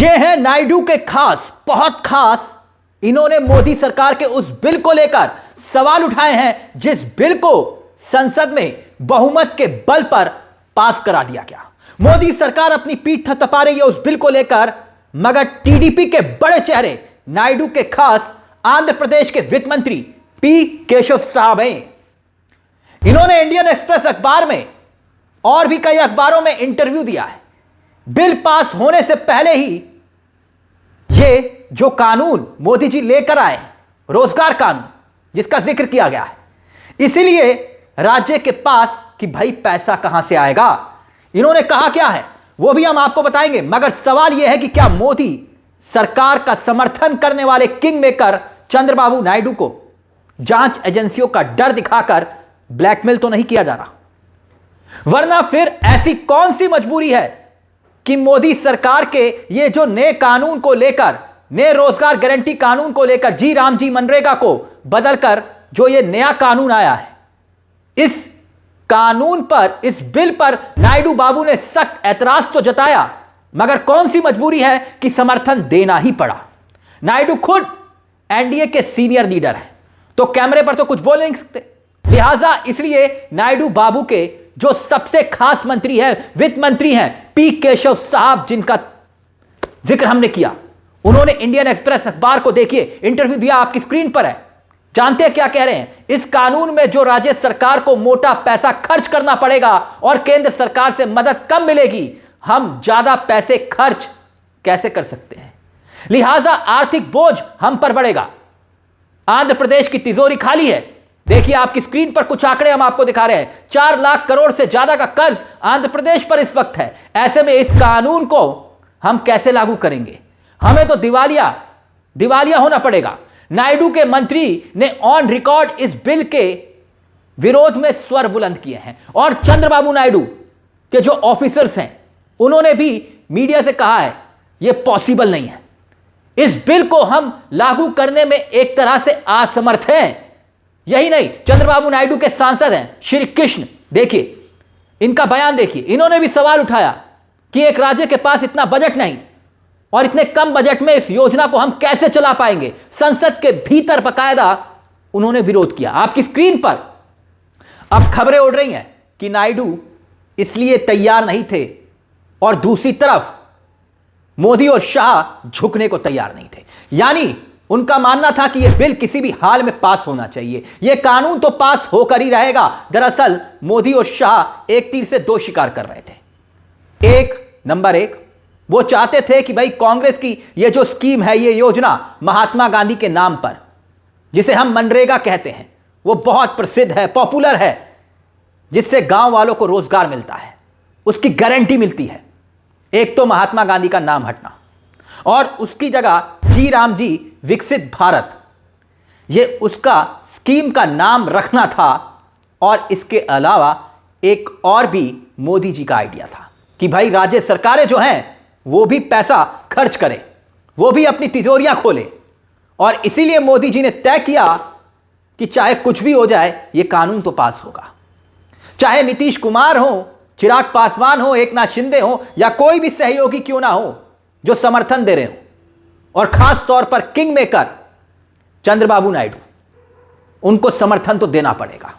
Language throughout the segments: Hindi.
ये है नायडू के खास, बहुत खास। इन्होंने मोदी सरकार के उस बिल को लेकर सवाल उठाए हैं जिस बिल को संसद में बहुमत के बल पर पास करा दिया गया। मोदी सरकार अपनी पीठ थपथपा रही है उस बिल को लेकर, मगर टीडीपी के बड़े चेहरे नायडू के खास आंध्र प्रदेश के वित्त मंत्री पी केशव साहब हैं। इन्होंने इंडियन एक्सप्रेस अखबार में और भी कई अखबारों में इंटरव्यू दिया है। बिल पास होने से पहले ही ये जो कानून मोदी जी लेकर आए हैं, रोजगार कानून जिसका जिक्र किया गया है, इसीलिए राज्य के पास कि भाई पैसा कहां से आएगा, इन्होंने कहा क्या है वो भी हम आपको बताएंगे। मगर सवाल यह है कि क्या मोदी सरकार का समर्थन करने वाले किंग मेकर चंद्रबाबू नायडू को जांच एजेंसियों का डर दिखाकर ब्लैकमेल तो नहीं किया जा रहा? वरना फिर ऐसी कौन सी मजबूरी है कि मोदी सरकार के ये जो नए कानून को लेकर, नए रोजगार गारंटी कानून को लेकर, जी राम जी मनरेगा को बदलकर जो ये नया कानून आया है, इस कानून पर, इस बिल पर नायडू बाबू ने सख्त ऐतराज तो जताया, मगर कौन सी मजबूरी है कि समर्थन देना ही पड़ा। नायडू खुद एनडीए के सीनियर लीडर हैं, तो कैमरे पर तो कुछ बोल नहीं सकते, लिहाजा इसलिए नायडू बाबू के जो सबसे खास मंत्री हैं, वित्त मंत्री हैं पी केशव साहब, जिनका जिक्र हमने किया, उन्होंने इंडियन एक्सप्रेस अखबार को देखिए इंटरव्यू दिया, आपकी स्क्रीन पर है। जानते हैं क्या कह रहे हैं? इस कानून में जो राज्य सरकार को मोटा पैसा खर्च करना पड़ेगा और केंद्र सरकार से मदद कम मिलेगी, हम ज्यादा पैसे खर्च कैसे कर सकते हैं, लिहाजा आर्थिक बोझ हम पर बढ़ेगा। आंध्र प्रदेश की तिजोरी खाली है। देखिए आपकी स्क्रीन पर कुछ आंकड़े हम आपको दिखा रहे हैं। 4 लाख करोड़ से ज्यादा का कर्ज आंध्र प्रदेश पर इस वक्त है। ऐसे में इस कानून को हम कैसे लागू करेंगे? हमें तो दिवालिया होना पड़ेगा। नायडू के मंत्री ने ऑन रिकॉर्ड इस बिल के विरोध में स्वर बुलंद किए हैं और चंद्रबाबू नायडू के जो ऑफिसर्स हैं उन्होंने भी मीडिया से कहा है यह पॉसिबल नहीं है। इस बिल को हम लागू करने में एक तरह से असमर्थ हैं। यही नहीं, चंद्रबाबू नायडू के सांसद हैं श्री कृष्ण, देखिए इनका बयान देखिए। इन्होंने भी सवाल उठाया कि एक राज्य के पास इतना बजट नहीं और इतने कम बजट में इस योजना को हम कैसे चला पाएंगे। संसद के भीतर बकायदा उन्होंने विरोध किया। आपकी स्क्रीन पर अब खबरें उड़ रही हैं कि नायडू इसलिए तैयार नहीं थे और दूसरी तरफ मोदी और शाह झुकने को तैयार नहीं थे। यानी उनका मानना था कि यह बिल किसी भी हाल में पास होना चाहिए, यह कानून तो पास होकर ही रहेगा। दरअसल मोदी और शाह एक तीर से 2 शिकार कर रहे थे। नंबर 1, वो चाहते थे कि भाई कांग्रेस की यह जो स्कीम है, यह योजना महात्मा गांधी के नाम पर, जिसे हम मनरेगा कहते हैं, वो बहुत प्रसिद्ध है, पॉपुलर है, जिससे गांव वालों को रोजगार मिलता है, उसकी गारंटी मिलती है। एक तो महात्मा गांधी का नाम हटना और उसकी जगह जी राम जी विकसित भारत, यह उसका स्कीम का नाम रखना था। और इसके अलावा एक और भी मोदी जी का आइडिया था कि भाई राज्य सरकारें जो हैं वो भी पैसा खर्च करें, वो भी अपनी तिजोरियां खोलें। और इसीलिए मोदी जी ने तय किया कि चाहे कुछ भी हो जाए यह कानून तो पास होगा, चाहे नीतीश कुमार हो, चिराग पासवान हो, एकनाथ शिंदे हो, या कोई भी सहयोगी क्यों ना हो जो समर्थन दे रहे हो, और खास तौर पर किंग मेकर चंद्रबाबू नायडू, उनको समर्थन तो देना पड़ेगा।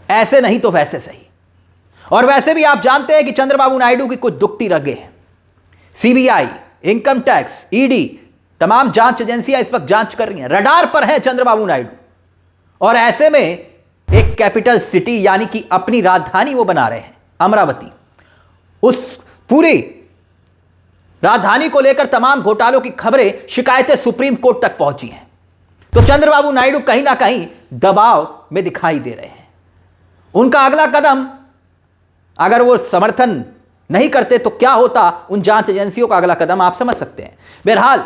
ऐसे नहीं तो वैसे सही। और वैसे भी आप जानते हैं कि चंद्रबाबू नायडू की कुछ दुखती रगे हैं। सीबीआई, इनकम टैक्स, ईडी, तमाम जांच एजेंसियां इस वक्त जांच कर रही हैं, रडार पर हैं चंद्रबाबू नायडू। और ऐसे में एक कैपिटल सिटी यानी कि अपनी राजधानी वो बना रहे हैं, अमरावती। उस पूरी राजधानी को लेकर तमाम घोटालों की खबरें, शिकायतें सुप्रीम कोर्ट तक पहुंची हैं। तो चंद्रबाबू नायडू कहीं ना कहीं दबाव में दिखाई दे रहे हैं। उनका अगला कदम, अगर वो समर्थन नहीं करते तो क्या होता, उन जांच एजेंसियों का अगला कदम आप समझ सकते हैं। बहरहाल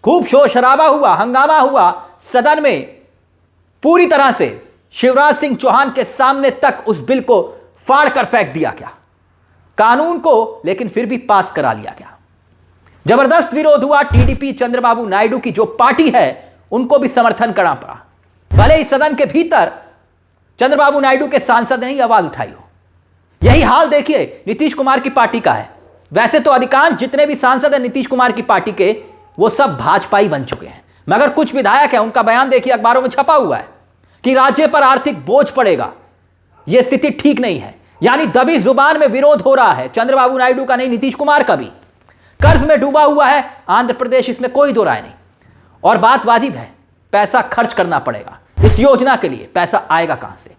खूब शोर शराबा हुआ, हंगामा हुआ सदन में, पूरी तरह से शिवराज सिंह चौहान के सामने तक उस बिल को फाड़ कर फेंक दिया गया, कानून को लेकिन फिर भी पास करा लिया गया। जबरदस्त विरोध हुआ। टीडीपी, चंद्रबाबू नायडू की जो पार्टी है, उनको भी समर्थन करना पड़ा। भले ही सदन के भीतर चंद्रबाबू नायडू के सांसद ने ही आवाज उठाई हो। यही हाल देखिए नीतीश कुमार की पार्टी का है। वैसे तो अधिकांश जितने भी सांसद हैं नीतीश कुमार की पार्टी के, वो सब भाजपाई बन चुके हैं, मगर कुछ विधायक हैं, उनका बयान देखिए, अखबारों में छपा हुआ है कि राज्य पर आर्थिक बोझ पड़ेगा, यह स्थिति ठीक नहीं है। यानी दबी जुबान में विरोध हो रहा है, चंद्रबाबू नायडू का नहीं, नीतीश कुमार का भी। कर्ज में डूबा हुआ है आंध्र प्रदेश, इसमें कोई दो राय नहीं। और बात वाजिब है, पैसा खर्च करना पड़ेगा इस योजना के लिए, पैसा आएगा कहां से?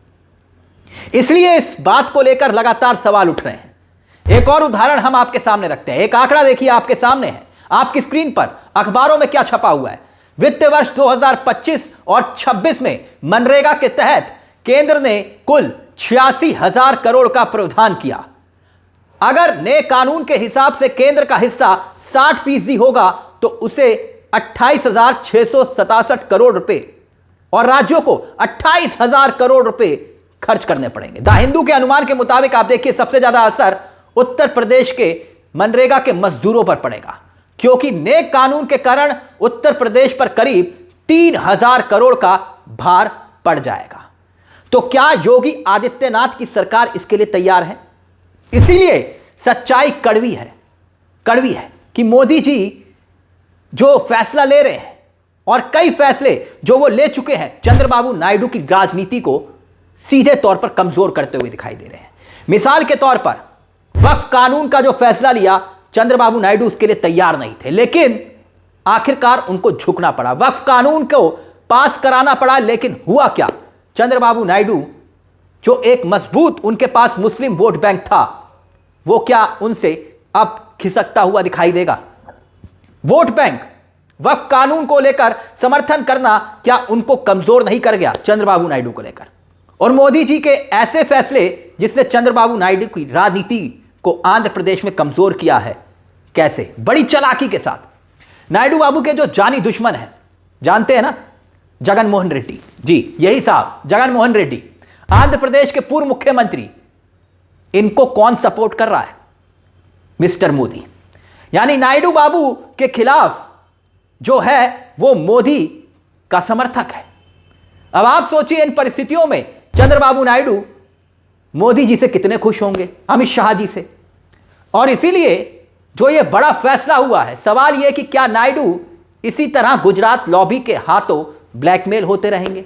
इसलिए इस बात को लेकर लगातार सवाल उठ रहे हैं। एक और उदाहरण हम आपके सामने रखते हैं। एक आंकड़ा देखिए, आपके सामने है, आपकी स्क्रीन पर, अखबारों में क्या छपा हुआ है। वित्त वर्ष 2025 और 26 में मनरेगा के तहत केंद्र ने कुल 86,000 करोड़ का प्रावधान किया। अगर नए कानून के हिसाब से केंद्र का हिस्सा 60% होगा तो उसे 28,667 करोड़ रुपए और राज्यों को 28,000 करोड़ रुपए खर्च करने पड़ेंगे। द हिंदू के अनुमान के मुताबिक आप देखिए, सबसे ज्यादा असर उत्तर प्रदेश के मनरेगा के मजदूरों पर पड़ेगा, क्योंकि नए कानून के कारण उत्तर प्रदेश पर करीब 3,000 करोड़ का भार पड़ जाएगा। तो क्या योगी आदित्यनाथ की सरकार इसके लिए तैयार है? इसीलिए सच्चाई कड़वी है कि मोदी जी जो फैसला ले रहे हैं और कई फैसले जो वो ले चुके हैं, चंद्रबाबू नायडू की राजनीति को सीधे तौर पर कमजोर करते हुए दिखाई दे रहे हैं। मिसाल के तौर पर वक्फ कानून का जो फैसला लिया, चंद्रबाबू नायडू उसके लिए तैयार नहीं थे, लेकिन आखिरकार उनको झुकना पड़ा, वक्फ कानून को पास कराना पड़ा। लेकिन हुआ क्या? चंद्रबाबू नायडू जो एक मजबूत उनके पास मुस्लिम वोट बैंक था, वो क्या उनसे अब खिसकता हुआ दिखाई देगा? वोट बैंक वक्फ कानून को लेकर समर्थन करना क्या उनको कमजोर नहीं कर गया चंद्रबाबू नायडू को लेकर? और मोदी जी के ऐसे फैसले जिसने चंद्रबाबू नायडू की राजनीति को आंध्र प्रदेश में कमजोर किया है, कैसे? बड़ी चालाकी के साथ। नायडू बाबू के जो जानी दुश्मन हैं, जानते हैं ना, जगन मोहन रेड्डी जी, यही साहब जगन मोहन रेड्डी, आंध्र प्रदेश के पूर्व मुख्यमंत्री, इनको कौन सपोर्ट कर रहा है? मिस्टर मोदी। यानी नायडू बाबू के खिलाफ जो है वो मोदी का समर्थक है। अब आप सोचिए, इन परिस्थितियों में चंद्रबाबू नायडू मोदी जी से कितने खुश होंगे, अमित शाह जी से। और इसीलिए जो ये बड़ा फैसला हुआ है, सवाल यह कि क्या नायडू इसी तरह गुजरात लॉबी के हाथों ब्लैकमेल होते रहेंगे,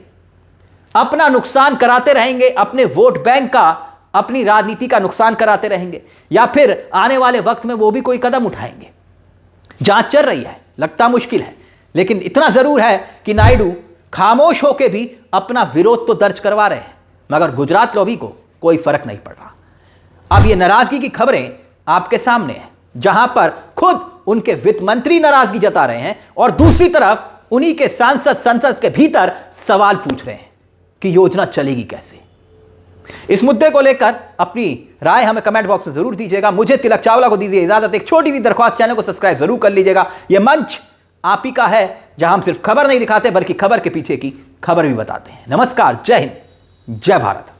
अपना नुकसान कराते रहेंगे, अपने वोट बैंक का, अपनी राजनीति का नुकसान कराते रहेंगे, या फिर आने वाले वक्त में वो भी कोई कदम उठाएंगे? जांच चल रही है, लगता मुश्किल है, लेकिन इतना जरूर है कि नायडू खामोश होकर भी अपना विरोध तो दर्ज करवा रहे हैं, मगर गुजरात लॉबी को कोई फर्क नहीं पड़ रहा। अब ये नाराजगी की खबरें आपके सामने हैं, जहां पर खुद उनके वित्त मंत्री नाराजगी जता रहे हैं और दूसरी तरफ उन्हीं के सांसद संसद के भीतर सवाल पूछ रहे हैं कि योजना चलेगी कैसे। इस मुद्दे को लेकर अपनी राय हमें कमेंट बॉक्स में जरूर दीजिएगा। मुझे तिलक चावला को दीजिए इजाजत। एक छोटी सी दरख्वास्त, चैनल को सब्सक्राइब जरूर कर लीजिएगा। यह मंच आप ही का है, जहां हम सिर्फ खबर नहीं दिखाते बल्कि खबर के पीछे की खबर भी बताते हैं। नमस्कार, जय हिंद, जय भारत।